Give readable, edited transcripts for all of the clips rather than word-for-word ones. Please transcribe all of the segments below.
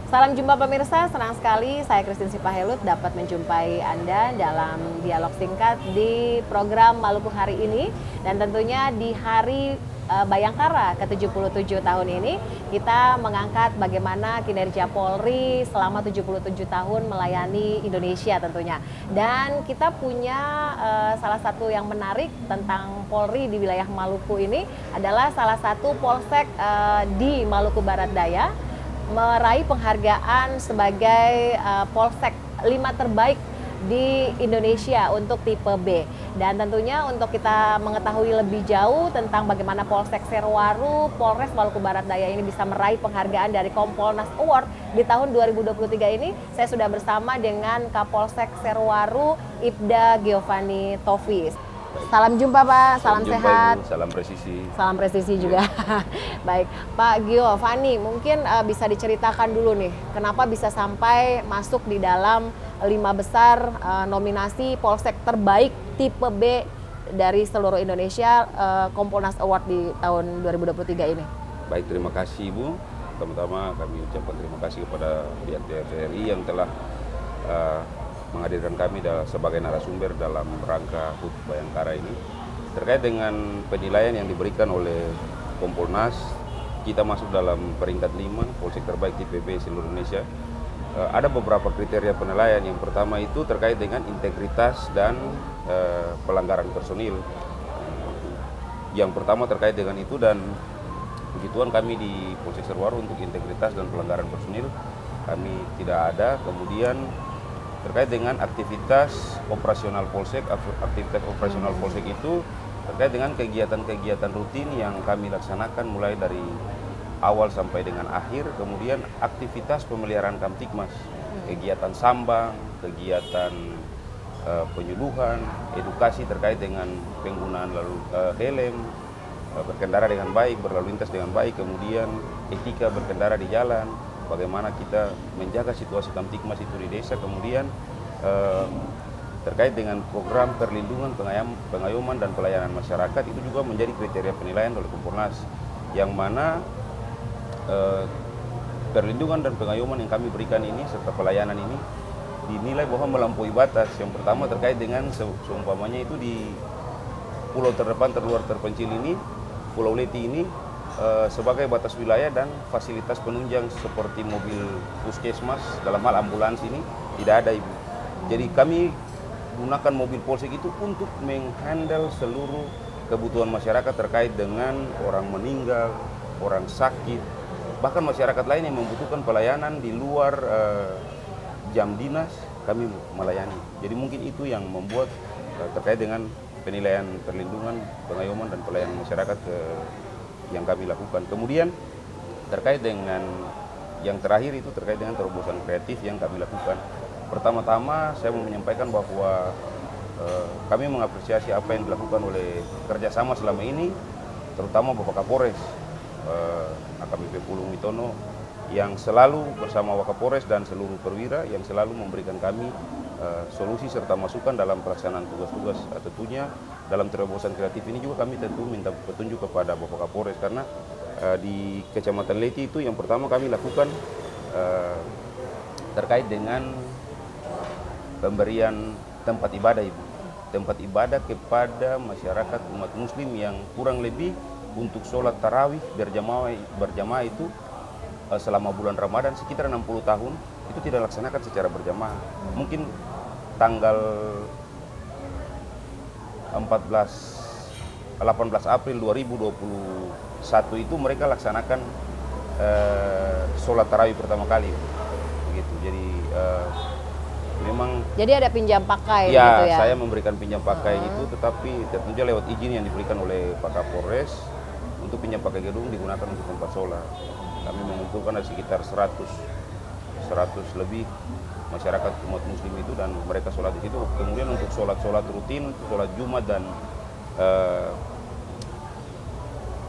Salam jumpa pemirsa, senang sekali saya Christine Sipahelut dapat menjumpai Anda dalam dialog singkat di program Maluku hari ini. Dan tentunya di hari Bayangkara ke-77 tahun ini kita mengangkat bagaimana kinerja Polri selama 77 tahun melayani Indonesia tentunya. Dan kita punya salah satu yang menarik tentang Polri di wilayah Maluku ini adalah salah satu polsek di Maluku Barat Daya meraih penghargaan sebagai polsek 5 terbaik di Indonesia untuk tipe B. Dan tentunya untuk kita mengetahui lebih jauh tentang bagaimana Polsek Seruaru, Polres Maluku Barat Daya ini bisa meraih penghargaan dari Kompolnas Award di tahun 2023 ini, saya sudah bersama dengan Kapolsek Seruaru, Ibda Giovanni Tofis. Salam jumpa Pak, salam sehat. Ibu. Salam presisi. Salam presisi juga. Baik, Pak Giovanni, mungkin bisa diceritakan dulu nih, kenapa bisa sampai masuk di dalam 5 besar nominasi Polsek terbaik tipe B dari seluruh Indonesia Kompolnas Award di tahun 2023 ini. Baik, terima kasih Ibu. Pertama-tama kami ucapkan terima kasih kepada pihak TVRI yang telah menghadirkan kami sebagai narasumber dalam rangka HUT Bayangkara ini. Terkait dengan penilaian yang diberikan oleh Kompolnas, kita masuk dalam peringkat 5 Polsek terbaik tipe B seluruh Indonesia. Ada beberapa kriteria penilaian. Yang pertama itu terkait dengan integritas dan pelanggaran personil. Yang pertama terkait dengan itu, dan puji Tuhan kami di Polsek Seruaru untuk integritas dan pelanggaran personil kami tidak ada. Kemudian terkait dengan aktivitas operasional Polsek, aktivitas operasional Polsek itu terkait dengan kegiatan-kegiatan rutin yang kami laksanakan mulai dari awal sampai dengan akhir. Kemudian aktivitas pemeliharaan Kamtipmas, kegiatan sambang, kegiatan penyuluhan, edukasi terkait dengan penggunaan helm, berkendara dengan baik, berlalu lintas dengan baik, kemudian etika berkendara di jalan, bagaimana kita menjaga situasi Kamtipmas itu di desa, kemudian terkait dengan program perlindungan, pengayoman dan pelayanan masyarakat itu juga menjadi kriteria penilaian oleh Kompolnas, yang mana perlindungan dan pengayoman yang kami berikan ini serta pelayanan ini dinilai bahwa melampaui batas. Yang pertama terkait dengan seumpamanya itu di pulau terdepan terluar terpencil ini, Pulau Leti ini, sebagai batas wilayah dan fasilitas penunjang seperti mobil puskesmas dalam hal ambulans ini tidak ada Ibu. Jadi kami gunakan mobil polsek itu untuk menghandle seluruh kebutuhan masyarakat terkait dengan orang meninggal, orang sakit, bahkan masyarakat lain yang membutuhkan pelayanan di luar jam dinas kami melayani. Jadi mungkin itu yang membuat terkait dengan penilaian perlindungan, pengayoman dan pelayanan masyarakat yang kami lakukan. Kemudian terkait dengan yang terakhir itu terkait dengan terobosan kreatif yang kami lakukan. Pertama-tama saya mau menyampaikan bahwa kami mengapresiasi apa yang dilakukan oleh kerjasama selama ini, terutama Bapak Kapolres AKBP Pulung Witono, yang selalu bersama Wakapolres dan seluruh perwira yang selalu memberikan kami solusi serta masukan dalam pelaksanaan tugas-tugas. Tentunya dalam terobosan kreatif ini juga kami tentu minta petunjuk kepada Bapak Kapolres, karena di Kecamatan Leti itu yang pertama kami lakukan terkait dengan pemberian tempat ibadah Ibu. Tempat ibadah kepada masyarakat umat muslim yang kurang lebih untuk sholat tarawih berjamaah itu selama bulan Ramadan sekitar 60 tahun itu tidak laksanakan secara berjamaah. Mungkin tanggal 18 April 2021 itu mereka laksanakan sholat tarawih pertama kali begitu. Jadi memang jadi ada pinjam pakai ya, gitu ya. Saya memberikan pinjam pakai itu, tetapi tentunya lewat izin yang diberikan oleh Pak Kapolres untuk pinjam pakai gedung digunakan untuk tempat sholat. Kami mengumpulkan ada sekitar 100 lebih masyarakat umat muslim itu, dan mereka sholat di situ. Kemudian untuk sholat rutin, sholat Jumat dan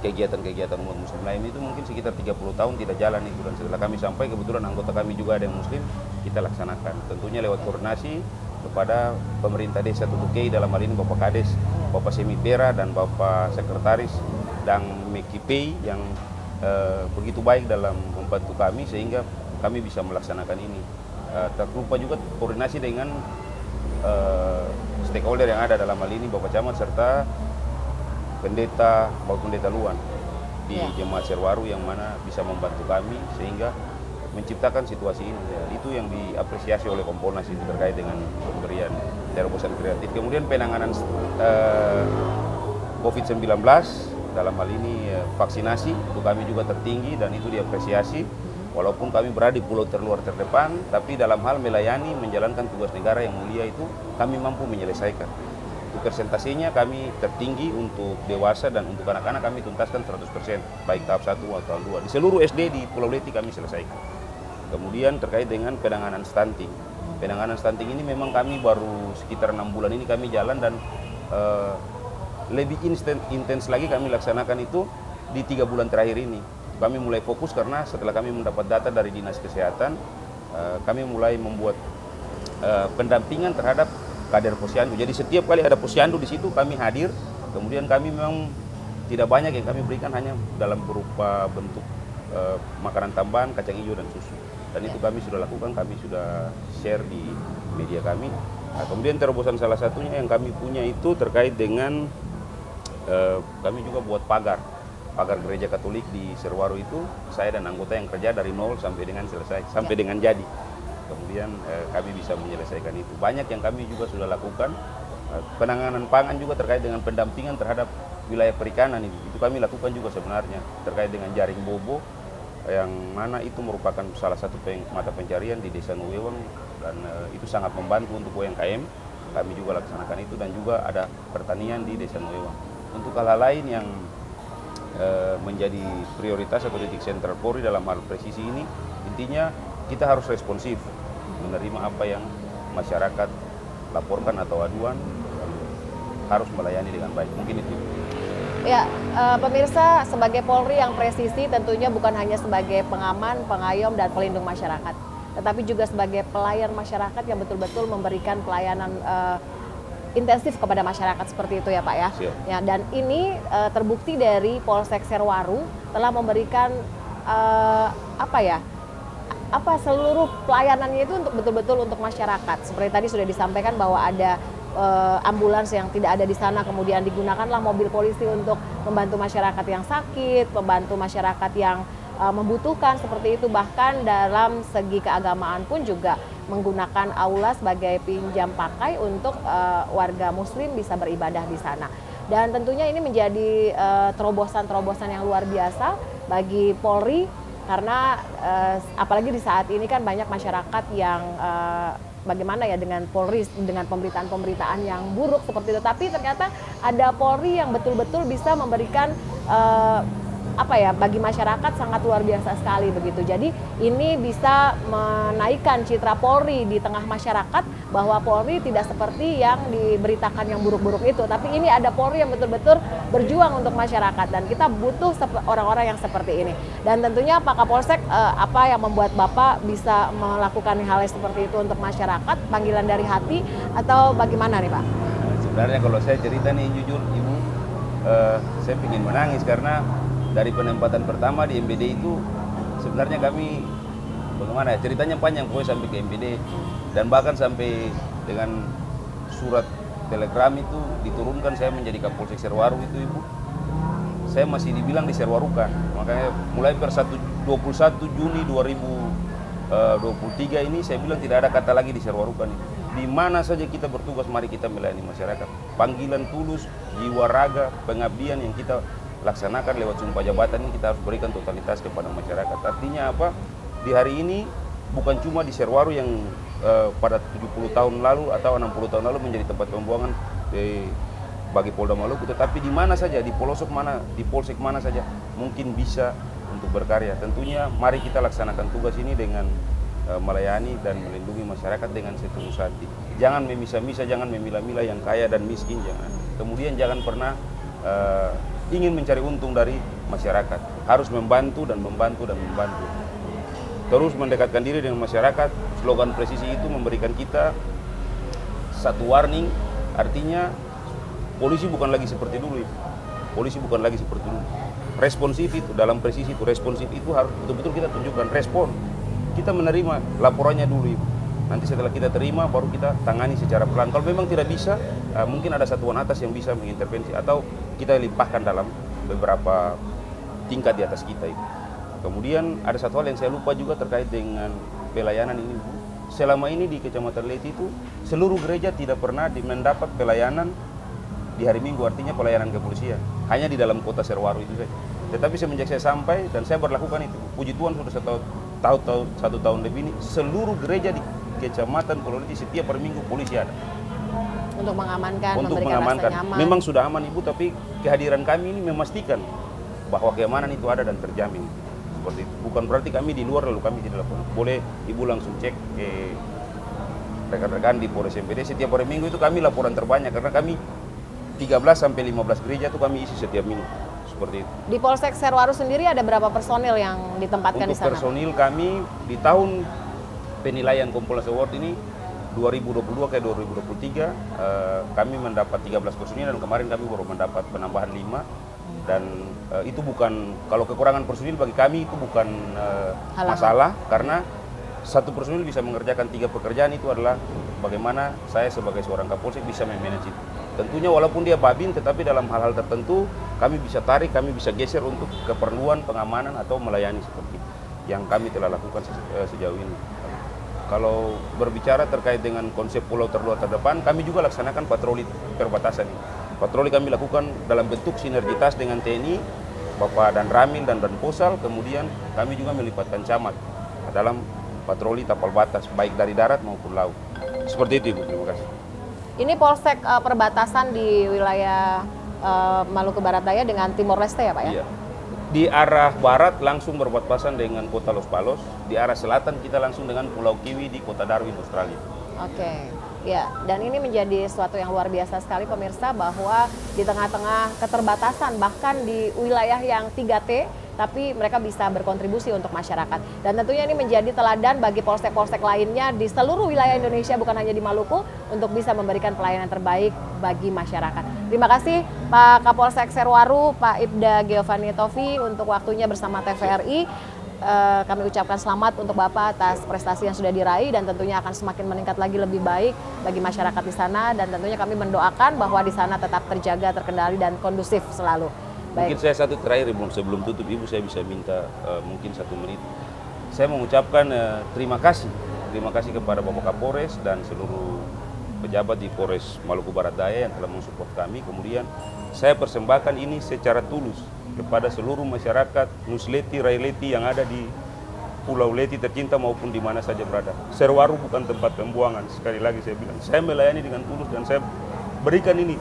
kegiatan-kegiatan umat muslim lain itu mungkin sekitar 30 tahun tidak jalan itu, dan setelah kami sampai kebetulan anggota kami juga ada yang muslim, kita laksanakan tentunya lewat koordinasi kepada pemerintah desa Tutukei, dalam hal ini Bapak Kades, Bapak Semipera dan Bapak Sekretaris dan Mekipei yang begitu baik dalam membantu kami, sehingga kami bisa melaksanakan ini. Tak lupa juga koordinasi dengan stakeholder yang ada, dalam hal ini Bapak Camat serta pendeta Bapak Pendeta Luan di Jemaat Serwaru yang mana bisa membantu kami sehingga menciptakan situasi ini. Ya, itu yang diapresiasi oleh Kompolnas itu terkait dengan pemberian terobosan kreatif. Kemudian penanganan COVID-19 dalam hal ini vaksinasi itu kami juga tertinggi dan itu diapresiasi. Walaupun kami berada di pulau terluar terdepan, tapi dalam hal melayani menjalankan tugas negara yang mulia itu kami mampu menyelesaikan. Untuk presentasinya kami tertinggi untuk dewasa dan untuk anak-anak kami tuntaskan 100%, baik tahap 1 atau tahap 2. Di seluruh SD di Pulau Leti kami selesaikan. Kemudian terkait dengan penanganan stunting. Penanganan stunting ini memang kami baru sekitar 6 bulan ini kami jalan dan lebih intens lagi kami laksanakan itu di 3 bulan terakhir ini. Kami mulai fokus karena setelah kami mendapat data dari Dinas Kesehatan, kami mulai membuat pendampingan terhadap kader posyandu. Jadi setiap kali ada posyandu di situ kami hadir. Kemudian kami memang tidak banyak yang kami berikan, hanya dalam berupa bentuk makanan tambahan, kacang hijau dan susu. Dan itu kami sudah lakukan, kami sudah share di media kami. Nah, kemudian terobosan salah satunya yang kami punya itu terkait dengan kami juga buat pagar gereja Katolik di Serwaru itu, saya dan anggota yang kerja dari nol sampai dengan selesai, sampai dengan jadi. Kemudian kami bisa menyelesaikan itu. Banyak yang kami juga sudah lakukan. Penanganan pangan juga terkait dengan pendampingan terhadap wilayah perikanan ini. Itu kami lakukan juga sebenarnya terkait dengan jaring bobo yang mana itu merupakan salah satu mata pencarian di Desa Nuwewang dan itu sangat membantu untuk UMKM. Kami juga laksanakan itu dan juga ada pertanian di Desa Nuwewang. Untuk hal-hal lain yang menjadi prioritas atau titik sentral Polri dalam hal presisi ini, intinya kita harus responsif menerima apa yang masyarakat laporkan atau aduan, harus melayani dengan baik. Mungkin itu. Ya, pemirsa, sebagai Polri yang presisi tentunya bukan hanya sebagai pengaman, pengayom, dan pelindung masyarakat, tetapi juga sebagai pelayan masyarakat yang betul-betul memberikan pelayanan intensif kepada masyarakat seperti itu ya Pak ya. Siap. Ya, dan ini terbukti dari Polsek Serwaru telah memberikan seluruh pelayanannya itu untuk betul-betul untuk masyarakat. Seperti tadi sudah disampaikan bahwa ada ambulans yang tidak ada di sana, kemudian digunakanlah mobil polisi untuk membantu masyarakat yang sakit, membantu masyarakat yang membutuhkan seperti itu. Bahkan dalam segi keagamaan pun juga menggunakan aula sebagai pinjam pakai untuk warga muslim bisa beribadah di sana. Dan tentunya ini menjadi terobosan-terobosan yang luar biasa bagi Polri karena apalagi di saat ini kan banyak masyarakat yang bagaimana ya dengan Polri, dengan pemberitaan-pemberitaan yang buruk seperti itu. Tapi ternyata ada Polri yang betul-betul bisa memberikan bagi masyarakat sangat luar biasa sekali begitu. Jadi ini bisa menaikkan citra Polri di tengah masyarakat bahwa Polri tidak seperti yang diberitakan yang buruk-buruk itu, tapi ini ada Polri yang betul-betul berjuang untuk masyarakat dan kita butuh orang-orang yang seperti ini. Dan tentunya Pak Kapolsek, apa yang membuat Bapak bisa melakukan hal seperti itu untuk masyarakat? Panggilan dari hati atau bagaimana nih Pak? Sebenarnya kalau saya cerita nih jujur Ibu, saya ingin menangis karena dari penempatan pertama di MBD itu sebenarnya kami bagaimana ya, ceritanya panjang pokoknya sampai ke MBD dan bahkan sampai dengan surat telegram itu diturunkan saya menjadi Kapolsek Serwaru itu Ibu, saya masih dibilang di Serwarukan. Makanya mulai per 21 Juni 2023 ini saya bilang tidak ada kata lagi di Serwarukan ini. Di mana saja kita bertugas mari kita melayani masyarakat. Panggilan tulus, jiwa raga, pengabdian yang kita laksanakan lewat sumpah jabatan ini kita harus berikan totalitas kepada masyarakat. Artinya apa? Di hari ini bukan cuma di Serwaru yang pada 70 tahun lalu atau 60 tahun lalu menjadi tempat pembuangan bagi Polda Maluku, tetapi di mana saja, di pelosok mana, di polsek mana saja mungkin bisa untuk berkarya. Tentunya mari kita laksanakan tugas ini dengan melayani dan melindungi masyarakat dengan setulus hati. Jangan memisah-misah, jangan memilah-milah yang kaya dan miskin, jangan. Kemudian jangan pernah ingin mencari untung dari masyarakat, harus membantu dan membantu dan membantu. Terus mendekatkan diri dengan masyarakat. Slogan presisi itu memberikan kita satu warning, artinya polisi bukan lagi seperti dulu. Polisi bukan lagi seperti dulu. Responsif itu dalam presisi itu, responsif itu harus betul-betul kita tunjukkan respon. kita menerima laporannya dulu Ibu. Nanti setelah kita terima baru kita tangani secara pelan. Kalau memang tidak bisa, mungkin ada satuan atas yang bisa mengintervensi atau kita limpahkan dalam beberapa tingkat di atas kita Ibu. Kemudian ada satu hal yang saya lupa juga terkait dengan pelayanan ini Bu. Selama ini di Kecamatan Leti itu seluruh gereja tidak pernah mendapat pelayanan di hari Minggu, artinya pelayanan kepolisian. Hanya di dalam kota Seruaru itu saja. Tetapi semenjak saya sampai dan saya berlakukan itu, puji Tuhan sudah satu tahun lebih ini, seluruh gereja di Kecamatan Pulau Leti setiap per minggu polisi ada. Untuk mengamankan, Untuk memberikan mengamankan. rasa nyaman. Memang sudah aman Ibu, tapi kehadiran kami ini memastikan bahwa keamanan itu ada dan terjamin. Seperti itu. Bukan berarti kami di luar lalu kami tidak lakukan. Boleh Ibu langsung cek ke rekan-rekan di Polres MPD, setiap hari minggu itu kami laporan terbanyak karena kami 13 sampai 15 gereja itu kami isi setiap minggu. Seperti itu. Di Polsek Seruaru sendiri ada berapa personil yang ditempatkan Untuk di sana? personil kami di tahun penilaian Kompolnas Award ini 2022 ke 2023 kami mendapat 13 personil dan kemarin kami baru mendapat penambahan 5 dan itu bukan, kalau kekurangan personil bagi kami itu bukan masalah karena satu personil bisa mengerjakan 3 pekerjaan. Itu adalah bagaimana saya sebagai seorang Kapolsek bisa memanage itu. Tentunya walaupun dia babin tetapi dalam hal-hal tertentu kami bisa tarik, kami bisa geser untuk keperluan pengamanan atau melayani seperti yang kami telah lakukan sejauh ini. Kalau berbicara terkait dengan konsep pulau terluar terdepan, kami juga laksanakan patroli perbatasan ini. Patroli kami lakukan dalam bentuk sinergitas dengan TNI, Bapak dan Ramil dan Posal, kemudian kami juga melibatkan camat dalam patroli tapal batas, baik dari darat maupun laut. Seperti itu Ibu, terima kasih. Ini Polsek perbatasan di wilayah Maluku Barat Daya dengan Timor Leste ya Pak ya? Iya. Di arah barat langsung berbatasan dengan kota Los Palos, di arah selatan kita langsung dengan Pulau Kiwi di kota Darwin, Australia. Oke, ya, dan ini menjadi sesuatu yang luar biasa sekali pemirsa bahwa di tengah-tengah keterbatasan bahkan di wilayah yang 3T, tapi mereka bisa berkontribusi untuk masyarakat. Dan tentunya ini menjadi teladan bagi polsek-polsek lainnya di seluruh wilayah Indonesia, bukan hanya di Maluku, untuk bisa memberikan pelayanan terbaik bagi masyarakat. Terima kasih Pak Kapolsek Seruaru, Pak Ibda Giovanni Tofi untuk waktunya bersama TVRI. Kami ucapkan selamat untuk Bapak atas prestasi yang sudah diraih dan tentunya akan semakin meningkat lagi lebih baik bagi masyarakat di sana, dan tentunya kami mendoakan bahwa di sana tetap terjaga, terkendali dan kondusif selalu. Baik. Mungkin saya satu terakhir sebelum tutup Ibu, saya bisa minta mungkin 1 menit. Saya mengucapkan terima kasih kepada Bapak Kapolres dan seluruh pejabat di Polres Maluku Barat Daya yang telah mensupport kami. Kemudian saya persembahkan ini secara tulus kepada seluruh masyarakat Nusleti, Raileti yang ada di Pulau Leti tercinta maupun di mana saja berada. Seruaru bukan tempat pembuangan. Sekali lagi saya bilang, saya melayani dengan tulus dan saya berikan ini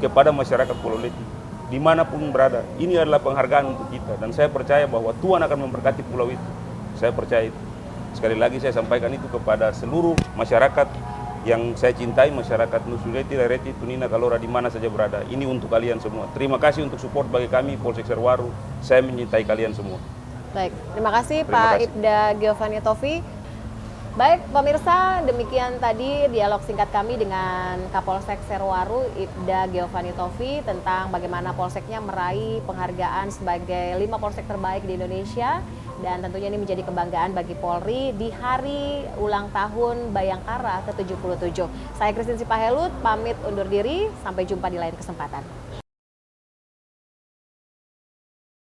kepada masyarakat Pulau Leti dimanapun berada. Ini adalah penghargaan untuk kita dan saya percaya bahwa Tuhan akan memberkati pulau itu. Saya percaya itu. Sekali lagi saya sampaikan itu kepada seluruh masyarakat yang saya cintai, masyarakat Nusuleti, Raileti, Tunina, Kalora, di mana saja berada. Ini untuk kalian semua. Terima kasih untuk support bagi kami Polsek Seruaru. Saya mencintai kalian semua. Baik, terima kasih Pak Ibda Giovanni Tofi. Baik pemirsa, demikian tadi dialog singkat kami dengan Kapolsek Seruaru Ibda Giovanni Tofi tentang bagaimana polseknya meraih penghargaan sebagai 5 polsek terbaik di Indonesia, dan tentunya ini menjadi kebanggaan bagi Polri di hari ulang tahun Bayangkara ke-77. Saya Christine Sipahelut pamit undur diri, sampai jumpa di lain kesempatan.